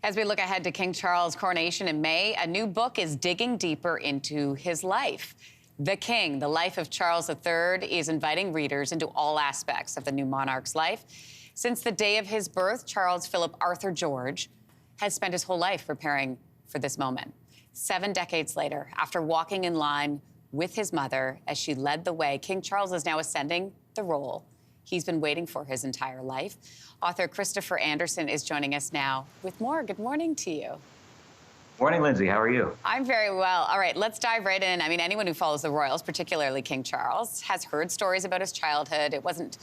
As we look ahead to King Charles' coronation in May, a new book is digging deeper into his life. The King, The Life of Charles III, is inviting readers into all aspects of the new monarch's life. Since the day of his birth, Charles Philip Arthur George has spent his whole life preparing for this moment. 7 decades later, after walking in line with his mother as she led the way, King Charles is now ascending the role he's been waiting for his entire life. Author Christopher Anderson is joining us now with more. Good morning to you. Morning, Lindsey. How are you? I'm very well. All right, let's dive right in. I mean, anyone who follows the royals, particularly King Charles, has heard stories about his childhood. It wasn't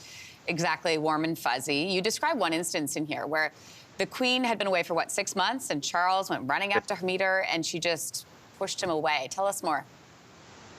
exactly warm and fuzzy. You describe one instance in here where the Queen had been away for, what, 6 months, and Charles went running up to meet her, and she just pushed him away. Tell us more.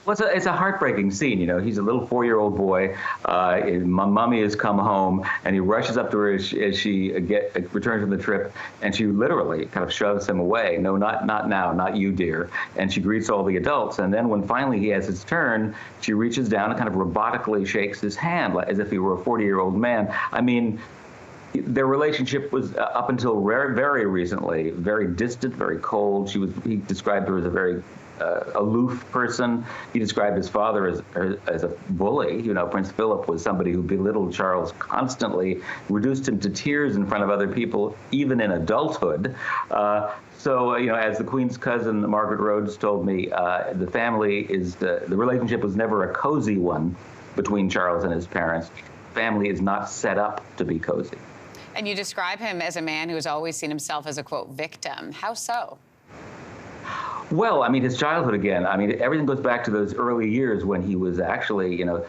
Well, it's a heartbreaking scene. You know, he's a little 4-year-old boy. Mommy has come home, and he rushes up to her as she returns from the trip, and she literally kind of shoves him away. No, not now, not you, dear. And she greets all the adults. And then when finally he has his turn, she reaches down and kind of robotically shakes his hand, as if he were a 40-year-old man. I mean, their relationship was up until very recently very distant, very cold. He described her as a very aloof person. He described his father as a bully. You know, Prince Philip was somebody who belittled Charles constantly, reduced him to tears in front of other people, even in adulthood. So, you know, as the Queen's cousin, Margaret Rhodes, told me, the relationship was never a cozy one between Charles and his parents. Family is not set up to be cozy. And you describe him as a man who has always seen himself as a, quote, victim. How so? Well, I mean, his childhood again. I mean, everything goes back to those early years when he was actually, you know,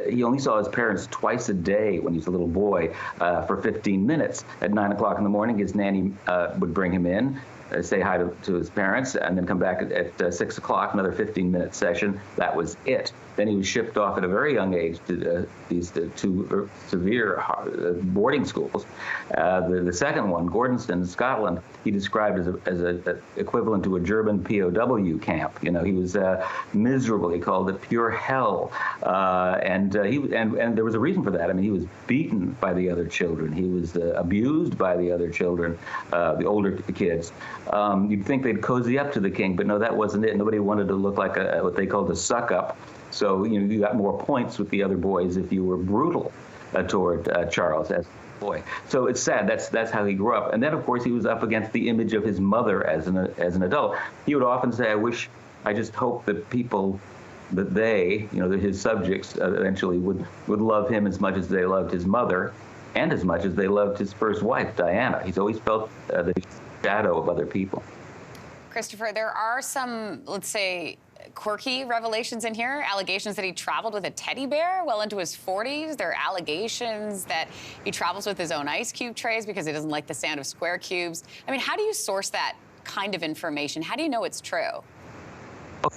he only saw his parents twice a day when he was a little boy for 15 minutes. At 9 o'clock in the morning, his nanny would bring him in, say hi to his parents, and then come back at 6 o'clock, another 15-minute session. That was it. Then he was shipped off at a very young age to these two severe boarding schools. The second one, Gordonston, Scotland, he described as a equivalent to a German POW camp. You know, he was miserable. He called it pure hell, and there was a reason for that. I mean, he was beaten by the other children. He was abused by the other children, the older kids. You'd think they'd cozy up to the king, but no, that wasn't it. Nobody wanted to look like what they called a suck-up. So, you know, you got more points with the other boys if you were brutal toward Charles as a boy. So it's sad. That's how he grew up. And then, of course, he was up against the image of his mother as an adult. He would often say, I just hope that they, you know, that his subjects eventually would love him as much as they loved his mother and as much as they loved his first wife, Diana. He's always felt the shadow of other people. Christopher, there are some, let's say, quirky revelations in here, allegations that he traveled with a teddy bear well into his 40s. There are allegations that he travels with his own ice cube trays because he doesn't like the sound of square cubes. I mean, how do you source that kind of information? How do you know it's true?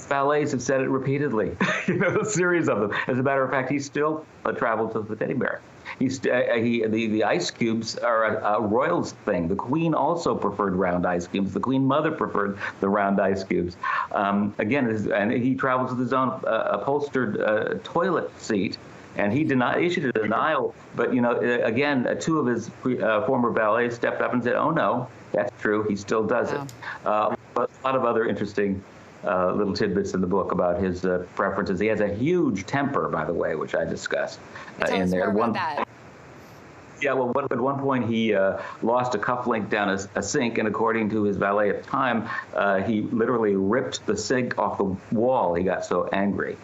Ballets have said it repeatedly, you know, a series of them. As a matter of fact, he still travels with the teddy bear. The ice cubes are a royals thing. The Queen also preferred round ice cubes. The Queen Mother preferred the round ice cubes. And he travels with his own upholstered toilet seat. And he issued a denial. But, you know, again, 2 of his former valets stepped up and said, oh, no, that's true. He still does it. But a lot of other interesting little tidbits in the book about his preferences. He has a huge temper, by the way, which I discussed in there. More about that. Yeah, well, at one point he lost a cufflink down a sink, and according to his valet at the time, he literally ripped the sink off the wall. He got so angry.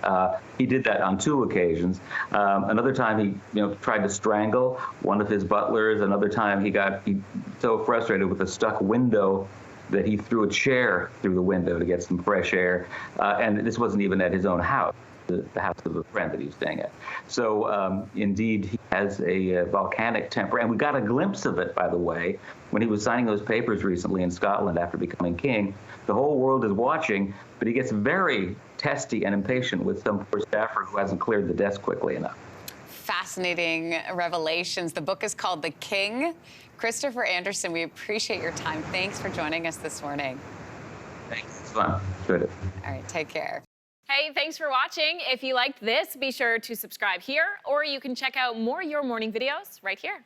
He did that on 2 occasions. Another time he, tried to strangle one of his butlers. Another time he so frustrated with a stuck window that he threw a chair through the window to get some fresh air. And this wasn't even at his own house, the house of a friend that he was staying at. So indeed, he has a volcanic temper. And we got a glimpse of it, by the way, when he was signing those papers recently in Scotland after becoming king. The whole world is watching, but he gets very testy and impatient with some poor staffer who hasn't cleared the desk quickly enough. Fascinating revelations. The book is called The King. Christopher Anderson, we appreciate your time. Thanks for joining us this morning. Thanks. It's fun. Good. All right, take care. Hey, thanks for watching. If you liked this, be sure to subscribe here, or you can check out more Your Morning videos right here.